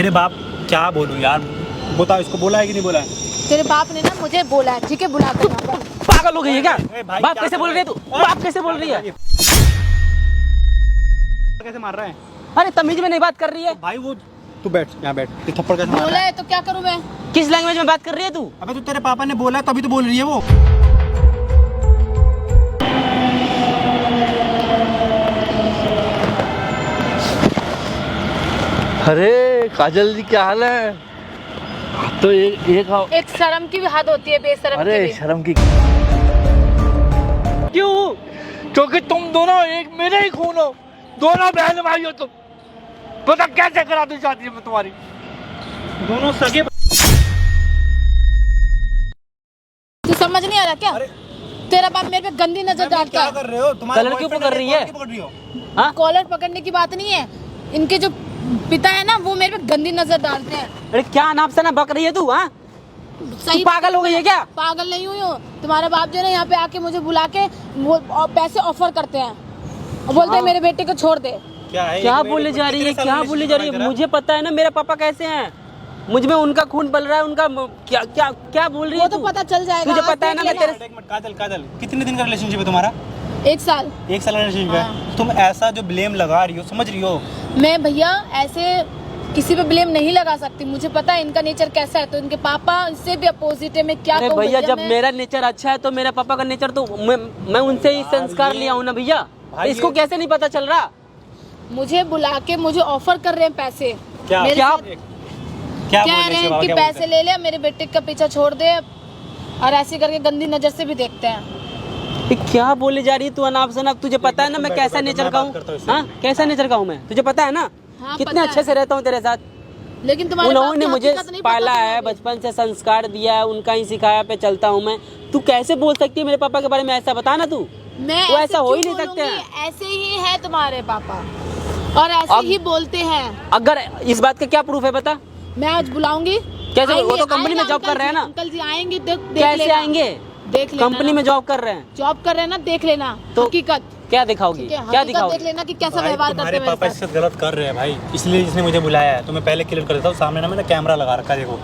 तेरे बाप क्या बोलूं यार, बता इसको बोला है कि नहीं बोला है? तेरे बाप ने ना मुझे बोला है, ठीक है, बुला कर यहाँ पर। पागल हो गई है क्या? भाई बाप कैसे बोल रही है तू? बाप कैसे बोल रही है? कैसे मार रहा है? अरे तमीज में नहीं बात कर रही है भाई वो तू बैठ यहाँ बैठ, ये थप्पड़ कैसे मार बोला रहा है? है तो क्या करूँ मैं? किस लैंग्वेज में बात कर रही है तू? अबे तो तेरे पापा ने बोला तभी तो बोल रही है वो। अरे काजल जी क्या हाल है? तो एक एक शर्म की भी हद होती है, बेशरम अरे की भी। शर्म की क्यों? क्योंकि तुम दोनों एक मेरे ही खून हो, दोनों बहन भाई हो तुम। पता कैसे करा दी शादी में तुम्हारी? दोनों सगे। तू समझ नहीं आ रहा क्या? तेरा बाप मेरे पे गंदी नजर डालता क्या है। कर रहे हो? तुम्हारे कलर क्यों boyfriend पकड़ रही है? क्यों पकड़ रही हो? हाँ? कॉलर पकड़ने की बात नहीं है, इनके जो पिता है ना वो मेरे पे गंदी नजर डालते हैं। अरे क्या नाप से ना बक रही है तू? हाँ, सही पागल हो गई है क्या? पागल नहीं हुई हूँ। तुम्हारे बाप जो है ना यहाँ पे आके मुझे बुला के वो पैसे ऑफर करते हैं और बोलते हैं मेरे बेटे को छोड़ दे। क्या है? क्या एक बोले मिनट, जा रही है? कितने क्या साल बोले जा रही है? relationship मुझे पता है ना मेरा पापा कैसे हैं। मुझ में उनका खून पल रहा है, उनका क्या क्या क्या बोल रही वो है तो तू? पता चल जाएगा। तुझे आज पता है ना देख मैं लेना। तेरे एक मिनट, काजल काजल कितने दिन का रिलेशनशिप है तुम्हारा? 1 साल। 1 साल का रिलेशनशिप है। हाँ। तुम ऐसा जो ब्लेम लगा रही हो, समझ रही हो? मैं भैया ऐसे किसी पे ब्लेम नहीं लगा सकती, मुझे पता है इनका नेचर कैसा है। तो इनके पापा इससे भी अपोजिट है, मैं क्या अरे कहूँ भैया, जब मैं- मेरा नेचर अच्छा है तो मेरा पापा का नेचर तो मैं उनसे ही संस्कार लिया हूँ ना भैया। भाई इसको ये- कैसे नहीं पता चल रहा? मुझे बुला के मुझे ऑफर कर रहे हैं पैसे। क्या मेरे क्या? साथ क्या कह बोल रहे रहे हैं हैं कि पैसे ले ले, मेरे बेटे का पीछा छोड़ दे, और ऐसे करके गंदी नजर से भी देखते हैं। ये क्या बोले जा रही है तू अनाप शनाप? तुझे पता है ना मैं बैठो, कैसा बैठो, नेचर मैं का बात करता हूँ हूँ। इससे। हाँ, कैसा नेचर का हूँ मैं, तुझे पता है ना? हाँ, कितने पता अच्छे है। से रहता हूँ तेरे साथ। लेकिन तुम्हारे बाप उन्होंने की मुझे हकीकत नहीं पता पाला है, तुम्हें। बचपन से संस्कार दिया है, उनका ही सिखाया पे चलता हूँ मैं। तू कैसे बोल सकती है मेरे पापा के बारे में ऐसा? बता ना तू। मैं वो ऐसा हो ही क्यों नहीं सकते बोलूंगी? हैं। ऐसे ही है तुम्हारे पापा, और ऐसे अब- ही बोलते हैं। अगर इस बात का क्या प्रूफ है बता? मैं आज बुलाऊंगी। कैसे? वो आएंगे- तो कंपनी में आएंगे जॉब कर रहे हैं ना। अंकल जी आएंगे, देख कैसे लेना। आएंगे? देख लेना कंपनी ना। में जॉब कर रहे हैं जॉब कर रहे हैं ना, देख लेना तो हकीकत। क्या दिखाओगी? ठीक है, क्या हकीकत दिखाओगी? देख लेना कि कैसा भाई व्यवहार तुम्हारे करते हैं पापा मेरे इससे गलत कर रहे हैं भाई, इसलिए इसने मुझे बुलाया है। तो मैं पहले क्लियर कर देता हूँ, सामने ना मैंने कैमरा लगा रखा है, देखो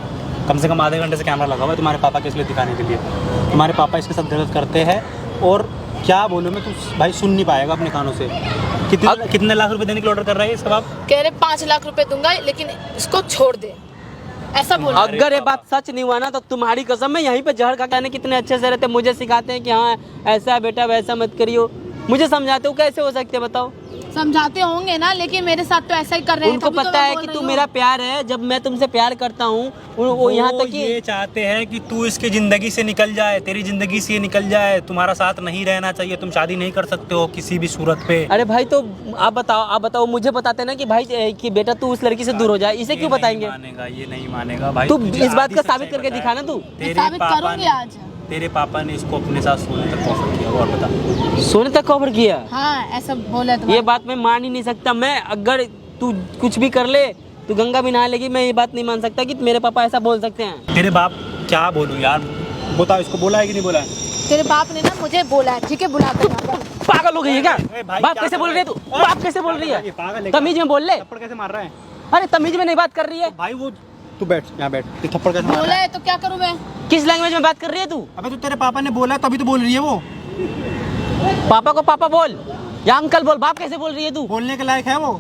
कम से कम आधे घंटे से कैमरा लगा हुआ है तुम्हारे पापा के, इसलिए दिखाने के लिए। तुम्हारे पापा इसके साथ गलत करते हैं, और क्या बोलूँ मैं, तू भाई सुन नहीं पाएगा अपने कानों से। कितने लाख रुपए देने के ऑर्डर कर रहा है इसका बाप? साथ। कह रहे 5 लाख रुपए दूंगा, लेकिन इसको छोड़ दे, ऐसा बोल रहे हैं। अगर ये बात सच नहीं हुआ ना तो तुम्हारी कसम मैं यहीं पे जहर खा के आने कितने अच्छे से रहते, मुझे सिखाते हैं कि हाँ ऐसा है बेटा, वैसा मत करियो, मुझे समझाते हो। कैसे हो सकते हैं बताओ? समझाते होंगे ना, लेकिन मेरे साथ तो ऐसा ही कर रहे हैं। उनको तभी तो पता मैं है बोल कि रही तू हूँ। मेरा प्यार है, जब मैं तुमसे प्यार करता हूँ वो यहाँ तक कि ये चाहते हैं कि तू इसकी जिंदगी से निकल जाए, तेरी जिंदगी से ये निकल जाए, तुम्हारा साथ नहीं रहना चाहिए, तुम शादी नहीं कर सकते हो किसी भी सूरत पे। अरे भाई तो आप बताओ, मुझे बताते ना कि भाई कि बेटा तू उस लड़की से दूर हो जाए, इसे क्यों बताएंगे? मानेगा, ये नहीं मानेगा भाई। तू तुझे इस बात आधी का सच्चाई साबित करके पता है। दिखा ना तू। मैं साबित करूंगी आज। तेरे पापा ने इसको अपने साथ सोने तक ऑफर किया, और बता। सोने तक कवर किया? हाँ, ऐसा बोला ये बात मैं मान ही नहीं सकता। मैं अगर तू कुछ भी कर ले, तू गंगा भी नहा लेगी, मैं ये बात नहीं मान सकता कि मेरे पापा ऐसा बोल सकते हैं। तेरे बाप क्या बोलूं यार, बता इसको बोला है कि नहीं बोला है? तेरे बाप ने ना मुझे बोला है, ठीक है, बुला कर यहाँ पर। पागल हो गई है क्या? भाई बाप क्या कैसे कर बोल रहा रही है है? तू? बाप कैसे बोल रही ये है? पागल है तमीज में बोल ले। थप्पड़ कैसे मार रहा है? अरे तमीज में नहीं बात कर रही है। भाई वो तू बैठ यहाँ बैठ, ये थप्पड़ कैसे मार बोला रहा है? है तो क्या करूँ मैं? किस लैंग्वेज में बात कर रही है तू? अबे तो तेरे पापा ने बोला तभी तो बोल रही है वो। पापा को पापा बोल या अंकल बोल, बाप कैसे बोल रही है तू? बोलने के लायक है वो?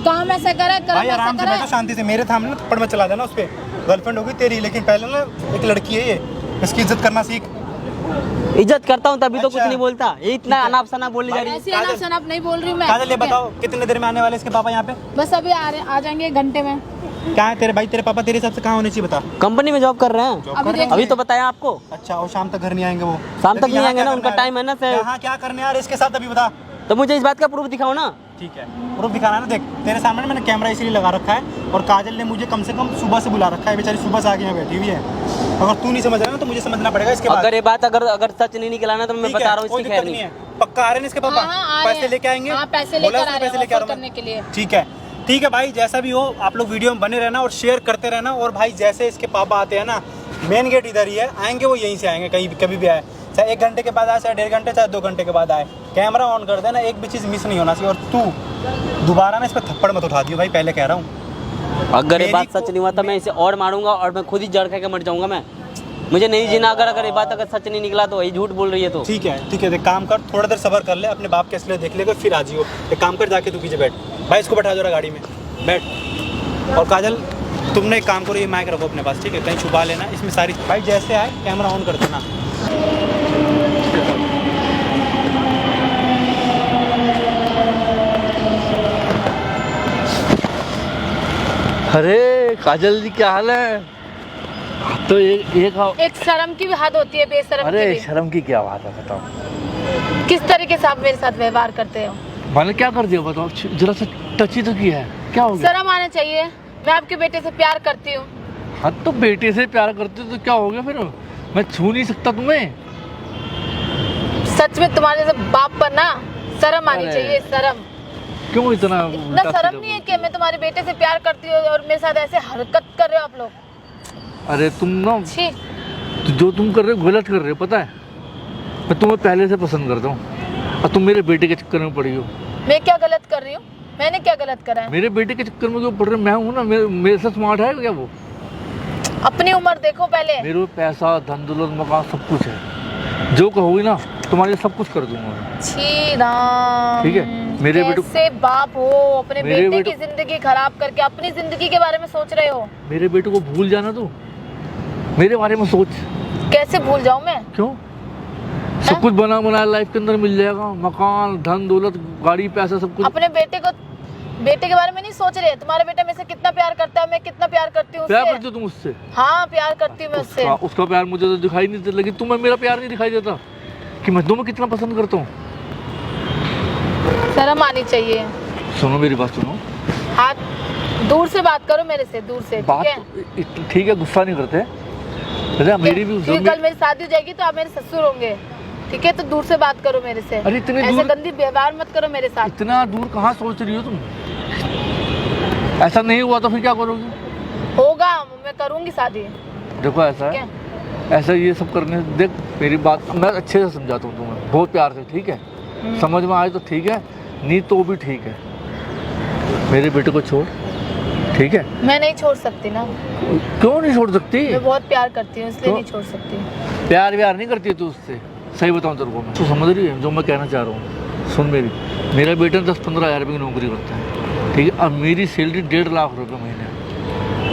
काम ऐसा करा, भाई कर्म ऐसा आराम से करा। बैठो शांति से, मेरे सामने ना थप्पड़ मत चला देना उस पे। गर्लफ्रेंड होगी तेरी, लेकिन पहले ना एक लड़की है ये, इसकी इज्जत करना सीख। इज्जत करता हूँ तभी तो कुछ अच्छा। नहीं बोलता। ये इतना अनाप शनाप बोली जा रही है। ऐसे अनाप शनाप नहीं बोल रही मैं। काजल ये ठीक है? बताओ कितने देर में आने वाले इसके पापा यहाँ पे? बस अभी आ जाएंगे 1 घंटे में। क्या है तेरे भाई, तेरे पापा तेरे हिसाब से कहाँ होने चाहिए बता? कंपनी में जॉब कर रहे हैं, जॉब अभी कर रहे हैं? अभी तो बताया आपको। अच्छा, और शाम तक घर नहीं आएंगे वो? शाम तक लेकिन नहीं यहाँ आएंगे क्या ना, उनका करना टाइम है ना फिर। यहाँ क्या करने यार इसके साथ, अभी बता। तो मुझे इस बात का प्रूफ दिखाओ ना। ठीक है, प्रूफ दिखाना है ना। देख तेरे सामने ना मैंने कैमरा इसीलिए लगा रखा है, और काजल ने मुझे कम से कम सुबह से बुला रखा है, बेचारी सुबह से आगे यहाँ बैठी हुई है। अगर तू नहीं समझ रहा ना तो मुझे समझना पड़ेगा इसके बाद। अगर ये बात अगर सच नहीं निकलाना तो मैं ठीक बता है, रहा हूँ कोई इसकी दिक्कत खैर नहीं नहीं। है। पक्का आ रहे हैं इसके पापा? हाँ, आ रहे पैसे हैं। लेके आएंगे? हाँ, पैसे बोला लेकर उसने आ रहे हैं, पैसे लेके आ ऑफर रहा हूँ करने के लिए। ठीक है भाई, जैसा भी हो आप लोग वीडियो में बने रहना और शेयर करते रहना। और भाई जैसे इसके पापा आते हैं ना, मेन गेट इधर ही है, आएंगे वो यहीं से आएंगे, कहीं कभी भी आए, चाहे 1 घंटे के बाद आए, चाहे 1.5 घंटे, चाहे 2 घंटे के बाद आए। कैमरा ऑन कर देना, एक भी चीज़ मिस नहीं होना चाहिए। और तू दोबारा ना इस पर थप्पड़ मत उठा दियो भाई, पहले कह रहा हूँ। अगर ये मेरी बात सच को- नहीं हुआ तो मैं इसे और मारूंगा और मैं खुद ही जड़ खा के मर जाऊंगा मैं। मुझे नहीं जीना। अगर ये बात अगर सच नहीं निकला तो वही झूठ बोल रही है तो। ठीक है एक काम कर, थोड़ा देर सबर कर ले, अपने बाप के असली देख लेगा फिर आ जियो। एक काम कर, जाके तू पीछे बैठ भाई, इसको बैठा जरा गाड़ी में, बैठ। और काजल तुमने एक काम करो, ये माइक रखो अपने पास, ठीक है, कहीं छुपा लेना इसमें सारी। भाई जैसे आए कैमरा ऑन कर देना। अरे काजल जी क्या हाल है? तो एक शर्म की भी हद होती है, बेशर्म अरे की भी। शर्म की क्या बात है बताओ। किस तरीके से आप मेरे साथ व्यवहार करते हो? मैंने क्या कर दिया बताओ? जरा सा टच ही तो किया है, क्या हो गया? शर्म आना चाहिए। मैं आपके बेटे से प्यार करती हूँ। हाँ तो बेटे से प्यार करते तो क्या हो गया फिर? मैं छू नहीं सकता तुम्हें? सच में तुम्हारे से बाप पर ना शर्म आनी अरे। चाहिए, शर्म। क्यों इतना इतना उल्टा शर्म सीधा नहीं है बोल- कि मैं तुम्हारे बेटे से प्यार करती हूँ और मेरे साथ ऐसे हरकत कर रहे हो आप लोग। अरे तुम ना छी। जो तुम कर रहे हो गलत कर रहे हो, पता है? मैं तुम्हें पहले से पसंद करता हूँ और तुम मेरे बेटे के चक्कर में पड़ी हो। मैं क्या गलत कर रही हूँ? मैंने क्या गलत करा है? मेरे बेटे के चक्कर में क्यों पड़ रहे हो? मैं हूँ ना, मेरे से स्मार्ट है क्या वो? अपनी उम्र देखो पहले। मेरे को पैसा धन दौलत मकान सब कुछ है, जो कहोगी ना तुम्हारे लिए सब कुछ कर दूंगा मैं। छी राम। ठीक है, मेरे बेटो- कैसे बाप हो, अपने मेरे बेटे बेटो- की जिंदगी खराब करके अपनी जिंदगी के बारे में सोच रहे हो। मेरे बेटे को भूल जाना तू, मेरे बारे में सोच। कैसे भूल जाऊं मैं? क्यों? सब कुछ बना बनाया लाइफ के अंदर मिल जाएगा, मकान धन दौलत गाड़ी पैसा सब कुछ। अपने बेटे के बारे में नहीं सोच रहे? तुम्हारा बेटा मेरे से कितना प्यार करता है, मैं कितना प्यार करती हूँ प्यार उससे। करती हो तुम उससे? हाँ प्यार करती हूँ मैं उससे। उसका प्यार मुझे तो दिखाई नहीं देता, लेकिन तुम्हें मेरा प्यार नहीं दिखाई देता कि मैं तुम्हें कितना पसंद करता हूँ। शर्म आनी चाहिए। सुनो मेरी बात सुनो। हाथ दूर से बात करो मेरे से, दूर से। बात ठीक है? ठीक है, गुस्सा नहीं करते। अरे मेरी भी क्योंकि कल मेरी शादी हो जाएगी तो आप मेरे ससुर होंगे। ठीक है, तो दूर से बात करो मेरे से। अरे इतने ऐसे दूर- गंदी व्यवहार मत करो मेरे साथ। इतना दूर कहाँ सोच रही हो तुम? ऐसा नहीं हुआ तो फिर क्या करोगी? होगा, मैं करूंगी शादी। देखो ऐसा ठीक है, है? ऐसा ये सब करने देख मेरी बात मैं अच्छे से समझाता हूँ तुम्हें, बहुत प्यार से, ठीक है? समझ में आए तो ठीक है, नहीं तो भी ठीक है। मेरे बेटे को छोड़, ठीक है? मैं नहीं छोड़ सकती ना, क्यों नहीं छोड़ सकती? मैं बहुत प्यार करती हूँ इसलिए तो- नहीं छोड़ सकती। प्यार व्यार नहीं करती है तू उससे, सही बताऊँ तेरे को मैं। तू समझ रही है जो मैं कहना चाह रहा हूँ? सुन मेरा बेटा 10-15 हज़ार रुपये की नौकरी करता है, ठीक है? अब मेरी सैलरी 1.5 लाख रुपये महीने।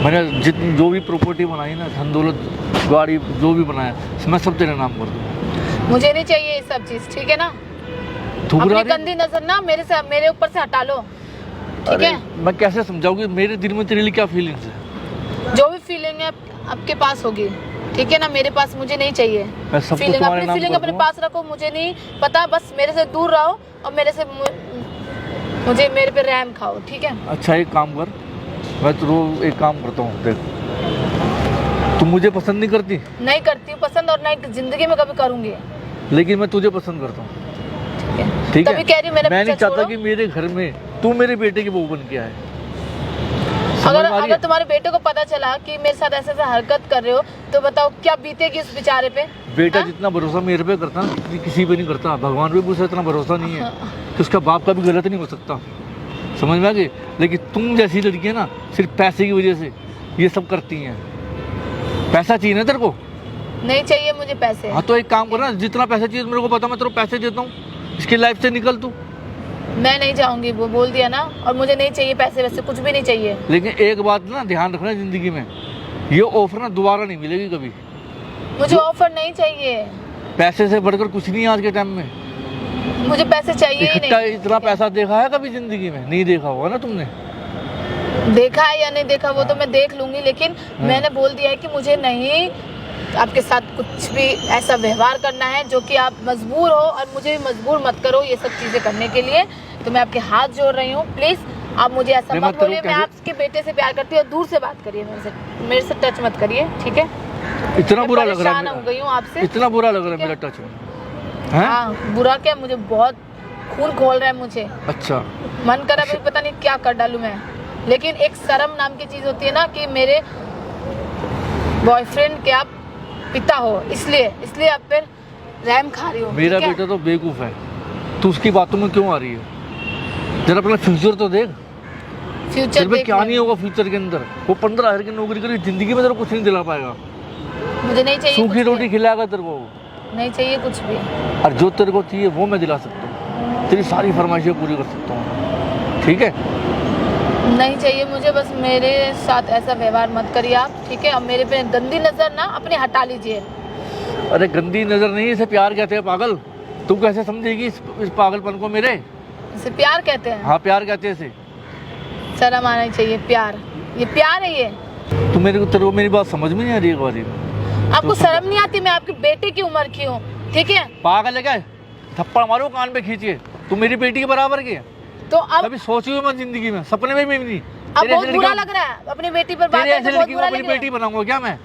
मैंने जो भी प्रॉपर्टी बनाई ना, धन दौलत गाड़ी जो भी बनाया, मैं सब तेरे नाम कर दूँ। मुझे नहीं चाहिए ये सब चीज, ठीक है ना? ठुकरा अपनी रही- गंदी नजर ना मेरे ऊपर से हटा लो, ठीक अरे, है? मैं कैसे समझाऊंगी मेरे दिल में तेरे लिए क्या फीलिंग्स है? जो भी फीलिंग है आपके पास होगी, ठीक है ना? मेरे पास मुझे नहीं चाहिए मैं सब कुछ फीलिंग। तुम्हारे अपनी नाम फीलिंग कर अपने दूंगा। पास रखो, मुझे नहीं पता। बस मेरे से दूर रहो और मुझे मेरे पे रहम खाओ, ठीक है? अच्छा एक काम कर, मैं तो एक काम करता हूँ, देख तुम मुझे पसंद नहीं करती, नहीं करती हूँ पसंद और नहीं जिंदगी में कभी करूंगी, लेकिन मैं तुझे पसंद करता हूँ, ठीक है? ठीक तभी है? कह रही हूँ मेरा मैं नहीं पीछा चाहता छोड़ो। कि मेरे घर में तू मेरे बेटे की बहू बन के आए। समझ में आ रही अगर है? तुम्हारे बेटे को पता चला कि मेरे साथ ऐसे ऐसे हरकत कर रहे हो तो बताओ क्या बीतेगी उस बेचारे पे? बेटा हाँ? जितना भरोसा मेरे पे करता ना, किसी पे नहीं करता। भगवान पे भी उसे इतना भरोसा नहीं है कि उसका बाप का भी गलत नहीं हो सकता। समझ में आ गई? लेकिन तुम जैसी लड़कियां ना सिर्फ पैसे की वजह से ये सब करती हैं। पैसा चाहिए ना तेरे को? नहीं चाहिए मुझे पैसे। हाँ तो एक काम करना, जितना पैसा चाहिए मेरे को पता, मैं तेरे को पैसे देता हूँ, इसकी लाइफ से निकल तू। मैं नहीं जाऊंगी, वो बोल दिया ना। और मुझे नहीं चाहिए पैसे वैसे, कुछ भी नहीं चाहिए। लेकिन एक बात ना ध्यान रखना जिंदगी में, ये ऑफर ना दोबारा नहीं मिलेगी कभी। मुझे ऑफर नहीं चाहिए, पैसे से बढ़कर कुछ नहीं है आज के टाइम में। मुझे पैसे चाहिए ही इकट्ठा नहीं। इतना पैसा देखा है कभी जिंदगी में? नहीं देखा होगा ना तुमने। देखा है या नहीं देखा वो तो मैं देख लूंगी, लेकिन मैंने बोल दिया है कि मुझे नहीं आपके साथ कुछ भी ऐसा व्यवहार करना है जो कि आप मजबूर हो, और मुझे भी मजबूर मत करो ये सब चीजें करने के लिए। तो मैं आपके हाथ जोड़ रही हूँ, प्लीज आप मुझे ऐसा नहीं, मत मैं तेरे बोलिए। को मैं कैसे- आपके बेटे से प्यार करती हूँ और दूर से बात करिए मेरे से टच मत करिए, ठीक है? इतना मैं बुरा लग रहा परेशान हो है गई हूँ आपसे। इतना बुरा लग रहा है ठीक है? मेरा टच में, हैं? हाँ बुरा क्या, मुझे बहुत खून खोल रहा है मुझे। अच्छा मन करा भी पता नहीं क्या कर डालूं मैं। लेकिन एक शर्म नाम की चीज होती है ना, कि मेरे बॉयफ्रेंड के आप पिता हो, इसलिए आप फिर रहम खा रही हो। मेरा ठीक है? बेटा तो बेवकूफ़ है, तू उसकी बातों में क्यों आ रही है? जरा अपना फ्यूचर तो देख। फ्यूचर तेरे पे देख क्या ले। नहीं होगा फ्यूचर के अंदर। वो 15,000 की नौकरी करी, जिंदगी में तेरे को कुछ नहीं दिला पाएगा। मुझे नहीं चाहिए सूखी कुछ रोटी भी। खिलाएगा तेरे को, नहीं चाहिए कुछ भी। और जो तेरे को चाहिए वो मैं दिला सकता हूँ। तेरी सारी फरमाइशें पूरी कर सकता हूँ, ठीक है? नहीं चाहिए मुझे, बस मेरे साथ ऐसा व्यवहार मत करिए आप, ठीक है? अब मेरे पे गंदी नजर ना अपने हटा लीजिए। अरे गंदी नजर नहीं, इसे प्यार कहते हैं पागल। तू कैसे समझेगी इस पागलपन को मेरे? इसे प्यार कहते हैं? हाँ प्यार कहते हैं इसे। शर्म आना चाहिए। प्यार, ये प्यार है ये? तू मेरे को, तेरे को मेरी बात समझ में नहीं आ रही है एक बारी? आपको शर्म नहीं आती? मैं आपके बेटे की उम्र की हूँ, ठीक है? पागल है क्या? थप्पड़ मारो कान पे खींचिए। तू मेरी बेटी के बराबर की है। तो अब कभी सोची हुई मैं जिंदगी में, सपने में भी नहीं। अब बहुत बुरा लग रहा है अपनी बेटी पर बात तेरे है तो ऐसे बहुत लड़की को बुरा अपनी लग रहा बेटी है। बनाऊंगा क्या मैं?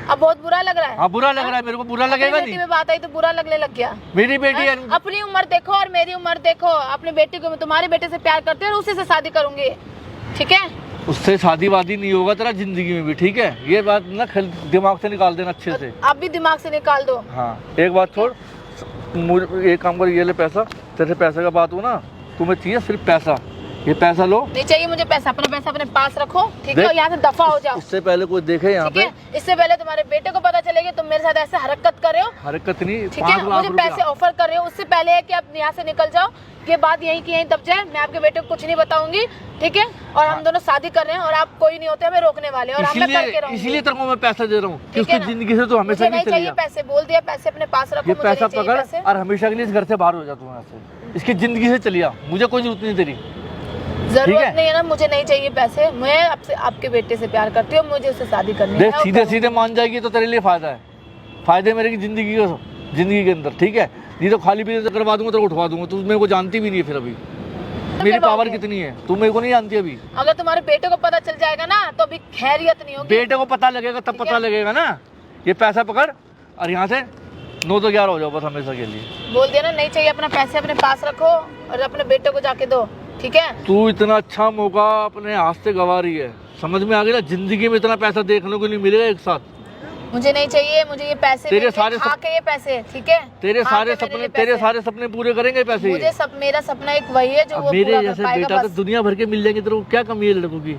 अब बहुत बुरा लग रहा है। हाँ बुरा लग रहा है मेरे को, बुरा लगेगा अपनी बेटी नहीं? में बात आई तो बुरा लगने लग गया। मेरी बेटी है। अपनी उम्र देखो और मेरी उम्र देखो। अपनी बेटी को मैं तुम्हारे बेटे से प्यार करती हूँ और उसी से शादी करूंगी, ठीक है? उससे शादी वादी नहीं होगा तेरा जिंदगी में भी, ठीक है? ये बात ना दिमाग से निकाल देना अच्छे से। आप भी दिमाग से निकाल दो। हाँ एक बात छोड़, मुझे एक काम कर, ये ले पैसा। तेरे पैसे का बात हो ना, तुम्हें चाहिए सिर्फ पैसा। ये पैसा लो। नहीं चाहिए मुझे पैसा, अपना पैसा अपने पास रखो, ठीक है? देख, और यहाँ से दफा हो जाओ। इससे पहले कोई देखे यहाँ ठीक पे? है? इससे पहले तुम्हारे बेटे को पता चलेगा तुम मेरे साथ ऐसे हरकत कर रहे हो, हरकत नहीं, ठीक है? 5 लाख मुझे पैसे रुपया। ऑफर कर रहे हो, उससे पहले है कि आप यहाँ से निकल जाओ। ये बात यहीं की यहीं दब जाए। मैं आपके बेटे को कुछ नहीं बताऊंगी, ठीक है? और हम दोनों शादी कर रहे हैं और आप कोई नहीं होते हमें रोकने वाले, और हम करके रहूंगी। इसीलिए तेरे को मैं पैसा दे रहा हूँ कि ठीक है उसकी ना? जिंदगी से तो हमेशा मुझे नहीं नहीं चाहिए चलेगा। पैसे, बोल दिया। पैसे अपने पास रखो, ये मुझे पैसा नहीं चाहिए पकड़ पैसे। और हमेशा के लिए इस घर से बाहर हो जा तू यहाँ से। इसकी जिंदगी से चलिया, मुझे कोई जरूरत नहीं तेरी। जरूरत है? नहीं है ना, मुझे नहीं चाहिए पैसे। मैं आपसे, आपके बेटे से प्यार करती हूँ, मुझे उससे शादी करनी है। देख और सीधे करूँ। सीधे मान जाएगी तो तेरे लिए फायदा है। फायदे मेरे की जिंदगी के अंदर, ठीक है? नहीं तो खाली पीने से करवा दूंगा, तेरे को उठवा दूंगा। तू मेरे को जानती भी नहीं है फिर अभी मेरी पावर कितनी है, तू मेरे को नहीं जानती अभी। अगर तुम्हारे बेटे को पता चल जाएगा ना तो अभी खैरियत नहीं होगी। बेटे को पता लगेगा तब पता लगेगा ना। ये पैसा पकड़ और यहाँ से 9 तो 11 हो जाओ बस हमेशा के लिए। बोल दिया ना, नहीं चाहिए। अपना पैसे अपने पास रखो और अपने बेटे को जाके दो, ठीक है? तू इतना अच्छा मौका अपने हाथ से गवा रही है, समझ में आ गया? जिंदगी में इतना पैसा देखने को नहीं मिलेगा एक साथ। मुझे नहीं चाहिए, मुझे ये पैसे तेरे मिल गए, सारे खा के ये पैसे, ठीक है? तेरे खा सारे के मेरे सपने, लिए तेरे पैसे। सारे सपने पूरे करेंगे पैसे। मुझे सब, मेरा सपना एक वही है जो वो अब मेरे पूरा कर जैसे पाएगा बेटा तो बस। दुनिया भर के मिल जाएंगे, तेरे को क्या कमी है लड़कों की?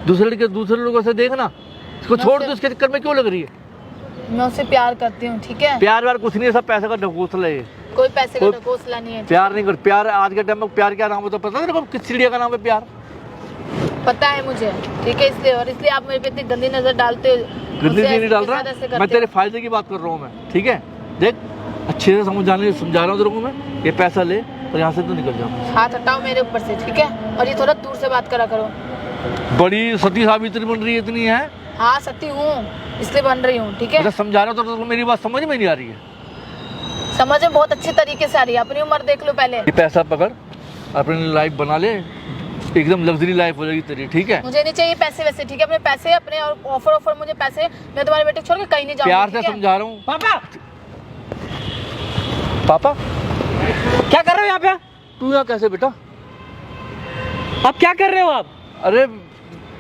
दूसरे लोगों से देखना, इसको छोड़ दो, इसके चक्कर में क्यों लग रही है? मैं उससे प्यार करती हूँ, ठीक है? प्यार व्यार कुछ नहीं है, सब पैसे का ढकोसला है ये। कोई पैसे का कोई- ढकोसला नहीं है। प्यार नहीं कर, प्यार आज के टाइम में प्यार क्या नाम होता है पता है तेरे को? किस चिड़िया का नाम है प्यार? पता है मुझे, ठीक है? इसलिए, और इसलिए आप मेरे पे इतनी गंदी नजर डालते हो। गंदी मुझसे नहीं डाल ऐसे रहा, ऐसे मैं करते तेरे हो। फायदे की बात कर रहा हूँ मैं, ठीक है? देख अच्छे से समझा रहा हूँ तेरे को मैं। ये पैसा ले और यहाँ से तो निकल जाओ। हाथ हटाओ मेरे ऊपर से, ठीक है? और ये थोड़ा दूर से बात करा करो। बड़ी सती सावित्री बन रही है इतनी है। हाँ सती हूँ, इसलिए बन रही हूँ, ठीक है? मतलब समझा रहा हूँ तो मेरी बात समझ में नहीं आ रही है। समझ में बहुत अच्छे तरीके से आ रही है। अपनी उम्र देख लो पहले। ये पैसा पकड़, अपनी लाइफ बना ले, एकदम लग्जरी लाइफ हो जाएगी तेरी, ठीक है? मुझे नहीं चाहिए पैसे वैसे, ठीक है? अपने पैसे अपने, और ऑफर मुझे पैसे। मैं तुम्हारे बेटे को छोड़ के कहीं नहीं प्यार जाऊंगी, से समझा रहा हूँ। पापा पापा क्या कर रहे हो यहाँ पे? तू यहाँ कैसे बेटा? आप क्या कर रहे हो आप? अरे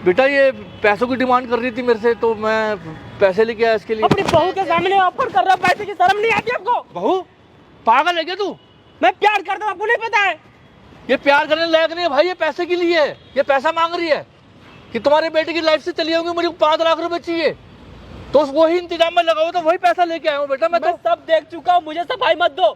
बेटा ये पैसों की डिमांड कर रही थी मेरे से, तो मैं पैसे लेके आया इसके लिए। अपनी बहू के सामने ऑफर कर रहे हो पैसे की, शर्म नहीं आती आपको? बहू पागल है क्या तू? मैं प्यार करता हूँ, आपको नहीं पता है? ये प्यार करने लायक नहीं है भाई, ये पैसे के लिए है। ये पैसा मांग रही है कि तुम्हारे बेटे की लाइफ से चली जाऊंगी, मुझे 5 लाख रुपए चाहिए, तो वही इंतजाम में लगाओ, तो वही पैसा लेके आया हूँ बेटा मैं मैं तो। सब देख चुका हूँ, मुझे सफाई मत दो।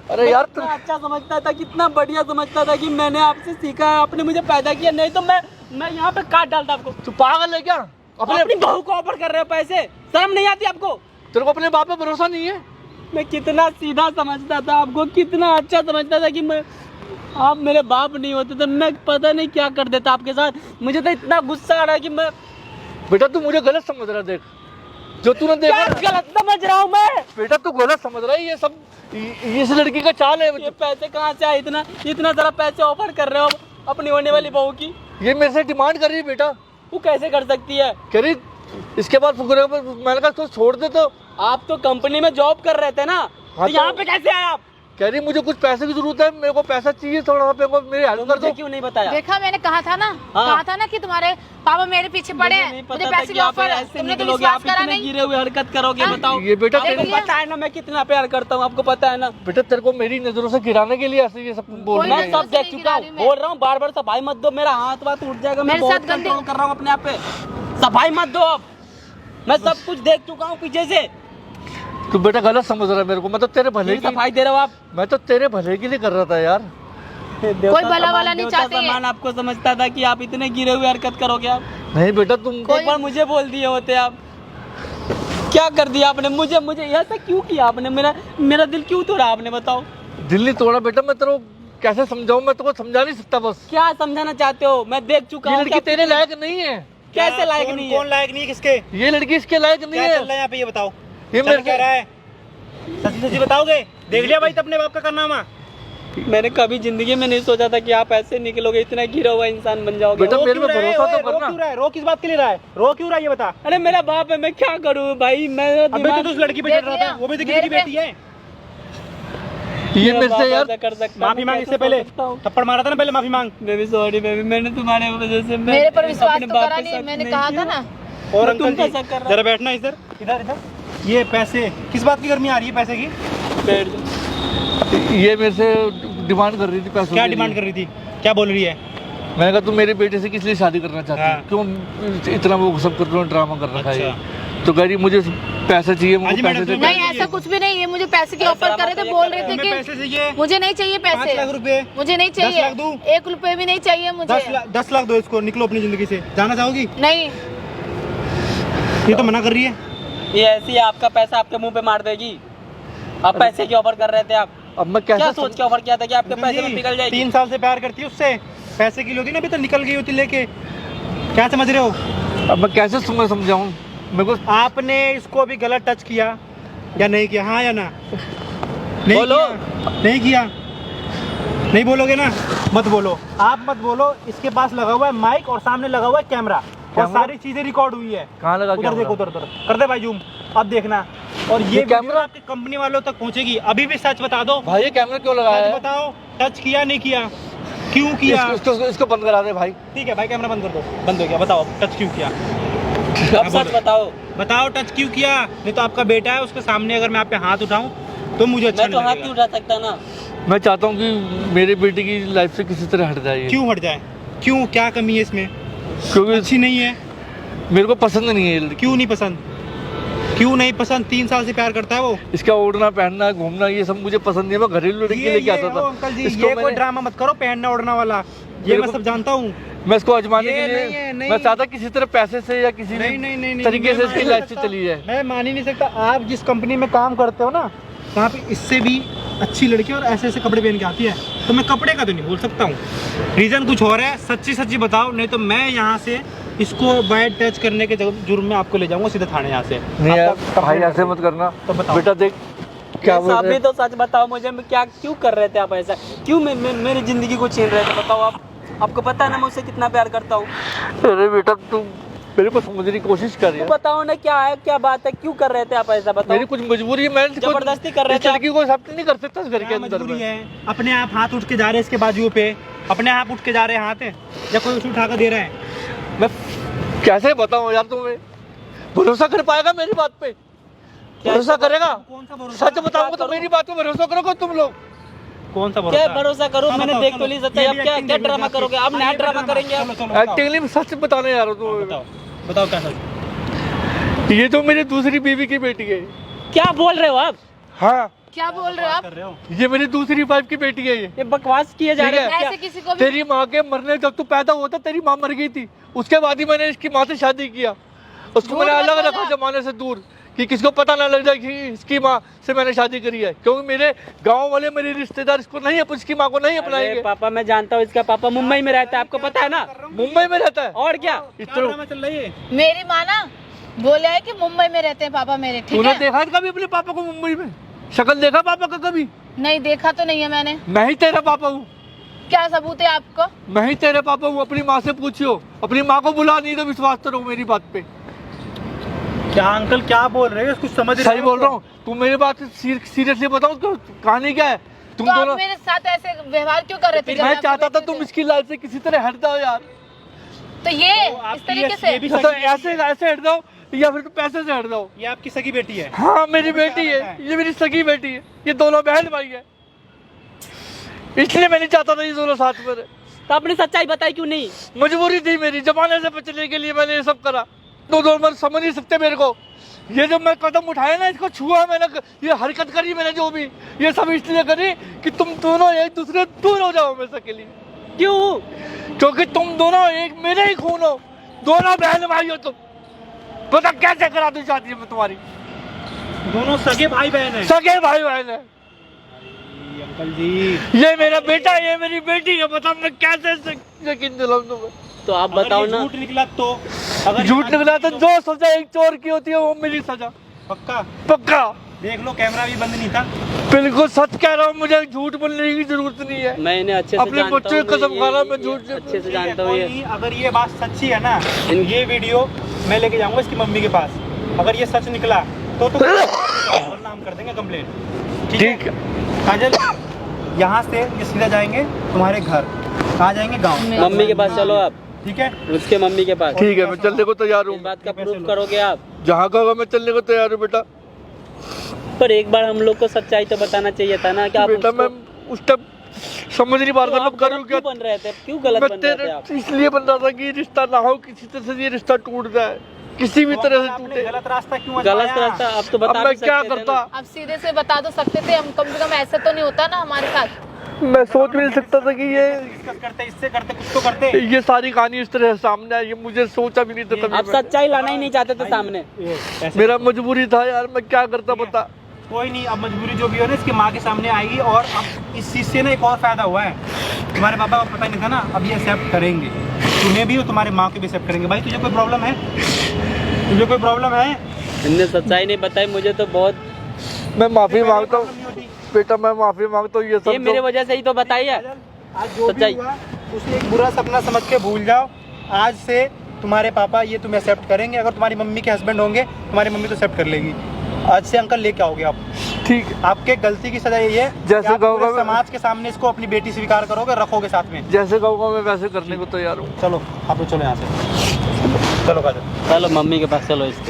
अरे यार कितना अच्छा समझता था, कितना बढ़िया समझता था कि मैंने आपसे सीखा है, आपने मुझे पैदा किया, नहीं तो मैं यहाँ पे काट डालता आपको। तू पागल है क्या? अपनी बहू को ऑफर कर रहे हो पैसे, शर्म नहीं आती आपको? तेरे को अपने बाप पे भरोसा नहीं है? मैं कितना सीधा समझता था आपको, कितना अच्छा समझता था कि मैं, आप मेरे बाप नहीं होते तो मैं पता नहीं क्या कर देता आपके साथ। मुझे तो इतना गुस्सा आ रहा है कि मैं, बेटा तू मुझे गलत समझ रहा है। देख जो तूने देखा क्या गलत समझ रहा हूँ मैं? बेटा तू गलत समझ रहा है। ये सब इस लड़की का चाल है। ये पैसे कहाँ से आए? इतना सारा पैसे ऑफर कर रहे हो अपनी होने वाली बहू की। ये मेरे से डिमांड कर रही है बेटा। वो कैसे कर सकती है? कह रही इसके बाद मैंने कहा तो छोड़ दे। तो आप तो कंपनी में जॉब कर रहे थे ना, हाँ तो यहाँ पे कैसे आए आप? कह रही मुझे कुछ पैसे की जरूरत है, मेरे को पैसा चाहिए थोड़ा सा, मेरे को मेरी हेल्प कर दो। मुझे क्यों नहीं बताया? देखा मैंने कहा था ना, हाँ। कहा था ना कि तुम्हारे पापा मेरे पीछे पड़े मुझे हैं, नहीं मुझे पता था पैसे कि की आप ऑफर है, ऐसे तुमने तो निकलोगे, विश्वास आप करा इतने नहीं। गिरे हुए हरकत करोगे। हाँ? बताओ ये बेटा देख आपको लिया। पता है ना मैं कितना प्यार करता हूँ, आपको पता है ना। बेटा तेरे को मेरी नजरों से गिराने के लिए ऐसे ये सब बोल कोई रही मैं है। नजरों सब से देख नहीं चुका हूँ, गिरा रही मैं। बोल रहा हूँ बार बार सफाई मत दो, मेरा हाथ वाथ उठ जाएगा, मैं मेरे बहुत साथ गंदे- कंट्रोल कर रहा हूँ अपने आप पे। सफाई मत दो अब, मैं सब कुछ देख चुका हूँ पीछे से। तू बेटा गलत समझ रहा है मेरे को, मैं तो तेरे भले नहीं की सफाई दे रहे हो आप। मैं तो तेरे भले के लिए कर रहा था यार। कोई भला वाला नहीं चाहते हैं। सामान आपको समझता था कि आप इतने गिरे हुए हरकत करोगे आप। नहीं बेटा तुम एक बार मुझे बोल दिए होते आप। क्या कर दिया आपने मुझे, मुझे ऐसा क्यों किया आपने, मेरा दिल क्यों तोड़ा आपने, बताओ। दिल नहीं तोड़ा बेटा, मैं तेरे को कैसे समझाऊं, मैं तेरे को समझा नहीं सकता बस। क्या समझाना चाहते हो, मैं देख चुका ये हूँ। लड़की तेरे लायक नहीं है। कैसे लायक नहीं है? कौन लायक नहीं है किसके? ये लड़की इसके लायक नहीं क्या चल है। रहा है यहाँ पे ये बताओ? ये चल मेरे क्या रहा है? सच्ची सच्ची बताओगे? देख लिया भाई अपने बाप का कारनामा। मैंने कभी जिंदगी में नहीं सोचा था कि आप ऐसे निकलोगे, इतना गिरा हुआ इंसान बन जाओगे। बेटा रो मेरे क्यों पे रहा है? भरोसा ओए, तो रो करना। क्यों रहा है? रो किस बात के लिए रहा है? रो क्यों रहा है ये बता। अरे मेरा बाप है, मैं क्या करूँ भाई, मेरा अबे दिमाग तो उस लड़की पे देख चढ़ रहा था, लिया। वो भी तो किसी मेरे की पे- बेटी है। ये मेरे बाप से यार ऐसा कर सकता, माफी मैं मांग कैसे इससे पहले। सोच सकता हूँ? थप्पड़ मारा था ना पहले, माफी मांग। बेबी सॉरी बेबी, मैंने तुम्हारे वजह से मेरे पर विश्वास अपने तो बाप करा पे नहीं, शक मैंने नहीं कहा किया। था ना। और तुम अंकल कैसा जी कर रहा? जरा बैठना इधर इधर इधर। ये पैसे किस बात की गर्मी आ रही है पैसे की? बैठ जाओ। ये मेरे से डिमांड कर रही थी पैसों क्या के डिमांड लिए। कर रही थी? क्या बोल रही है? मैंने कहा तुम मेरे बेटे से किस लिए शादी करना चाहती हाँ। है, क्यों इतना वो सब कर रहे हो, ड्रामा कर रखा है। अच्छा। तो कह रही मुझे पैसा चाहिए, हाजी मुझे मैडम, पैसे दे। तुम्हें नहीं ऐसा कुछ भी नहीं है, मुझे पैसे की अरे ऑफर करे थे, ड्रामा बोल तो रहे थे तुम्हें कि पैसे चाहिए? मुझे नहीं चाहिए 5 पैसे, लाख रुपए। मुझे नहीं 10 लाख चाहिए, दूं? 1 रुपए भी नहीं चाहिए मुझे। 10 लाख दो इसको, निकलो अपनी जिंदगी से। जाना चाहोगी? नहीं, ये तो मना कर रही है। ये ऐसी है, आपका पैसा आपके मुंह पे मार देगी। आप पैसे की ऑफर कर रहे थे आप, अब मैं क्या कैसे सोच के ऑफर किया था कि आपके पैसे में पिघल जाएगी? 3 साल से प्यार करती है उससे, पैसे की होती ना, अभी तो निकल गई होती लेके। क्या समझ रहे हो? अब मैं कैसे तुम्हें समझाऊं, मेरे को आपने इसको भी गलत टच किया या नहीं किया? हाँ या ना? नहीं बोलो। किया? नहीं किया? नहीं बोलोगे ना? मत बोलो, आप मत बोलो। इसके पास लगा हुआ है माइक और सामने लगा हुआ है कैमरा, और कैमरा? सारी चीजें रिकॉर्ड हुई है। कहाँ लगा उधर कैमरा? देखो, उधर उधर कर दे भाई जूम, अब देखना। और ये कैमरा? वीडियो आपकी कंपनी वालों तक पहुंचेगी। अभी भी सच बता दो, भाई ये कैमरा क्यों लगाया सच है? बताओ, टच किया नहीं किया? क्यों किया? इसको बंद करा दे भाई। ठीक है भाई, कैमरा बंद कर दो। बंद हो गया, बताओ टच क्यों किया? अब सच बताओ। बताओ टच क्यों किया? नहीं तो आपका बेटा है, उसके सामने अगर मैं आप पे हाथ उठाऊं तो मुझे अच्छा मैं तो नहीं हाथ नहीं लगेगा। उठा सकता ना। मैं चाहता हूँ कि मेरे बेटे की लाइफ से किसी तरह हट जाए ये। क्यों हट जाए? क्यों, क्या कमी है इसमें? क्योंकि अच्छी नहीं है? मेरे को पसंद नहीं है ये लड़की। क्यों नहीं पसंद? क्यों नहीं पसंद? 3 साल से प्यार करता है वो। इसका उड़ना पहनना घूमना ये सब मुझे पसंद नहीं है। मैं घरेलू लड़की लेके आता ओ था। अंकल जी, इसको ये कोई मैंने- ड्रामा मत करो पहनना ओढ़ना वाला, ये मेरे मैं को- सब जानता हूँ। मैं इसको आजमाने ये के नहीं है, लिए नहीं। मैं चाहता किसी तरह पैसे से या किसी नहीं नहीं नहीं तरीके से मैं इसकी मान लाइफ नहीं से सकता। चली जाए। मैं मान ही नहीं सकता। आप जिस कंपनी में काम करते हो ना, वहाँ पे इससे भी अच्छी लड़की और ऐसे ऐसे कपड़े पहन के आती है, तो मैं कपड़े का तो नहीं बोल सकता हूँ। रीजन कुछ और है, सच्ची सच्ची बताओ, नहीं तो मैं यहाँ से इसको बैड टच करने के जुर्म में आपको ले जाऊंगा सीधे थाने यहाँ से। नहीं यार आपका भाई कंप्लेंट ऐसे मत करना। तो बताओ। बेटा देख क्या बोल रहे अभी हैं। तो सच बताओ मुझे, मैं क्या क्यों कर रहे थे आप ऐसा? क्यों मेरी जिंदगी को छीन रहे थे? बताओ आप, आपको पता है ना मैं उससे कितना प्यार करता हूँ। अरे बेटा तू मेरे को समझने की कोशिश कर रही तो है। बताओ ना क्या है, क्या बात है, क्यों कर रहे थे आप ऐसा? बताओ। मेरी कुछ मजबूरी है, मैं जबरदस्ती कर रहे थे इस लड़की को एक्सेप्ट नहीं कर सकता इस घर के क्या अंदर मजबूरी में। है? अपने आप हाथ उठ के जा रहे हैं इसके बाजुओं पे, अपने आप उठ के जा रहे हैं हाथ, या कोई उसे उठा कर दे रहा है? मैं कैसे बताऊं यार, तुम्हें भरोसा कर पाएगा मेरी बात पे? भरोसा करेगा? कौन सा भरोसा? सच बताऊंगा तो मेरी बात पे भरोसा करोगे तुम लोग? कौन सा क्या भरोसा? भरोसा करूँ? हाँ, मैंने बताओ, देख चलो। तो ली सच्चाई। ये अब भी क्या acting क्या देख लो ड्रामा आपकी। करोगे? अब हाँ, नया ये ड्रामा करेंगे आप? चलो, चलो, बताओ। एक्टिंग नहीं सच बताने जा रहा हूँ बताओ बताओ क्या सच? ये तो मेरी दूसरी बीवी की बेटी है। क्या बोल रहे हो आप? हाँ क्या बोल रहे हो आप? कर रहे हो? ये मेरी दूसरी वाइफ की बेटी है ये। ये बकवास किए जा ठीक रहे है। हैं क्या? ऐसे किसी को भी तेरी माँ के मरने जब तू पैदा हुआ था तेरी माँ मर गई थी, उसके बाद ही मैंने इसकी माँ से शादी किया। उसको झूठ मैंने मत अलग बोला। रखा जमाने से दूर, कि किसको पता ना लग जाए कि इसकी माँ से मैंने शादी करी है, क्योंकि मेरे गांव वाले मेरे रिश्तेदार इसको नहीं, इसकी माँ को नहीं अरे अपनाएंगे। पापा मैं जानता हूँ, इसका पापा मुंबई में रहता है, आपको पता है ना? मुंबई में रहता है। और क्या? क्या ड्रामा चल रही है? मेरी माँ ना बोले है कि मुंबई में रहते हैं पापा मेरे, ठीक तूने है? देखा है कभी अपने पापा को मुंबई में? शक्ल देखा पापा का कभी? नहीं देखा तो नहीं है मैंने। मैं ही तेरा पापा हूँ, क्या सबूत है आपको? मैं ही तेरे पापा हूँ। अपनी माँ से पूछियो, अपनी माँ को बुला, नहीं तो विश्वास करो मेरी बात पे। क्या अंकल क्या बोल रहे हो? कुछ समझ रहे सही हो? बोल रहा हूँ। तू मेरी बात सीरियसली बताओ, कहानी क्या है? तुम तो आप दोनों मेरे साथ ऐसे व्यवहार क्यों कर रहे थे जब मैं आपको चाहता था बेटी तुम से- इसकी लाइफ से किसी तरह हट जाओ यार। तो ये इस आपकी तरीके ये से भी तो सगी ऐसे ऐसे हट जाओ या फिर तुम पैसे से हट जाओ। ये आपकी सगी बेटी है। हाँ मेरी वो भी बेटी साथ है, है। ये मेरी सगी बेटी है, ये दोनों बहन भाई है, इसलिए मैं नहीं चाहता था ये दोनों साथ में रहे। तो आपने सच्चाई बताई क्यों नहीं? मजबूरी थी मेरी, जमाने से बचने के लिए मैंने ये सब करा। तो दोनों समझ नहीं सकते मेरे को। ये जब मैं कदम उठाया ना, इसको छुआ मैंने, ये हरकत करी मैंने जो भी, ये सब इसलिए करी कि तुम दोनों एक दूसरे दूर हो जाओ मेरे के लिए। क्यों? क्योंकि तुम दोनों एक मेरे ही खून हो, दोनों बहन भाई हो तुम। पता कैसे करा दूं शादी में तुम्हारी? दोनों सगे भाई बहन है। सगे भाई बहन है। अंकल जी, ये मेरा बेटा, ये मेरी बेटी है। बता मैं कैसे यकीन दिलाऊं तुम्हें? तो आप अगर बताओ ये ना। झूठ निकला तो? अगर ये झूठ सच निकला तो जो सजा एक चोर की होती है वो मेरी सजा। पक्का पक्का देख लो, कैमरा भी बंद नहीं था। बिल्कुल सच कह रहा हूँ, मुझे झूठ बोलने की जरूरत नहीं है। मैं इन्हें अच्छे से अपने जानता बच्चे हूँ, की कसम ये- खा रहा मैं ये झूठ से- अच्छे से ठीक है, जानता हूँ कोई ये। नहीं, अगर ये बात सच्ची है ना, ये वीडियो मैं लेके जाऊंगा इसकी मम्मी के पास। अगर ये सच निकला तो वरना हम कर देंगे कंप्लेंट। ठीक ठीक है है। काजल, यहाँ से ये सीधा जाएंगे तुम्हारे घर। कहाँ जाएंगे? गाँव। मम्मी के पास चलो आप, ठीक है। उसके मम्मी के पास। ठीक है, मैं चलने को तैयार इस हूँ। बात का प्रूफ करोगे आप? जहाँ का होगा मैं चलने को तैयार हूँ बेटा। पर एक बार हम लोग को सच्चाई तो बताना चाहिए था ना कि आप बेटा उसको- मैं उस टाइम समझ नहीं पा तो रहा था आप मैं करूँ गलत क्या। क्यों बन रहे थे? क्यों गलत मैं बन रहे थे तेरे आप? इसलिए बन रहा था कि रिश्ता ना हो, किसी तरह से ये रिश्ता टूट जाए, किसी भी तो तरह से आपने टूटे। गलत रास्ता क्यों गलत आजमाया? रास्ता आप तो अब बता मैं भी क्या सकते थे करता? ना। आप सीधे से बता तो सकते थे, हम कम से कम ऐसा तो नहीं होता ना हमारे साथ। मैं सोच भी नहीं सकता था कि ये डिस्कस करते, इससे करते, कुछ तो करते। ये सारी कहानी इस तरह से सामने आई, ये मुझे सोचा भी नहीं था आप तभी मैं। सच्चाई लाना ही नहीं चाहते थे सामने। ऐसे- मेरा मजबूरी था यार, मैं क्या करता बता। कोई नहीं, अब मजबूरी जो भी हो ना इसकी माँ के सामने आएगी। और अब इस चीज़ से ना एक और फायदा हुआ है, तुम्हारे पापा को पता नहीं था ना, अब ये एक्सेप्ट करेंगे तुम्हें भी और तुम्हारे माँ को भी एक्सेप्ट करेंगे। भाई तुझे कोई प्रॉब्लम है? तुझे कोई प्रॉब्लम है? इनने सच्चाई नहीं बताई मुझे तो बहुत। मैं माफी पहले मांगता प्रॉब्लम नहीं हूँ होती। बेटा, मैं माफी मांगता हूँ। ये सब ये मेरे वजह से ही तो बताई है। आज जो भी सच्चाई। हुआ उसे एक बुरा सपना समझ के भूल जाओ। आज से तुम्हारे पापा ये तुम्हें एक्सेप्ट करेंगे। अगर तुम्हारी मम्मी के हस्बैंड होंगे, तुम्हारी मम्मी तो एक्सेप्ट कर लेगी। आज से अंकल लेके आओगे आप। ठीक है, आपके गलती की सजा ये है जैसे कि आप कहोगे पूरे मैं- समाज के सामने इसको अपनी बेटी स्वीकार करोगे, रखोगे साथ में। जैसे कहूँगा मैं वैसे करने को तैयार हूँ। चलो आप लोग चलो यहाँ से, चलो काजल। चलो मम्मी के पास चलो इसके।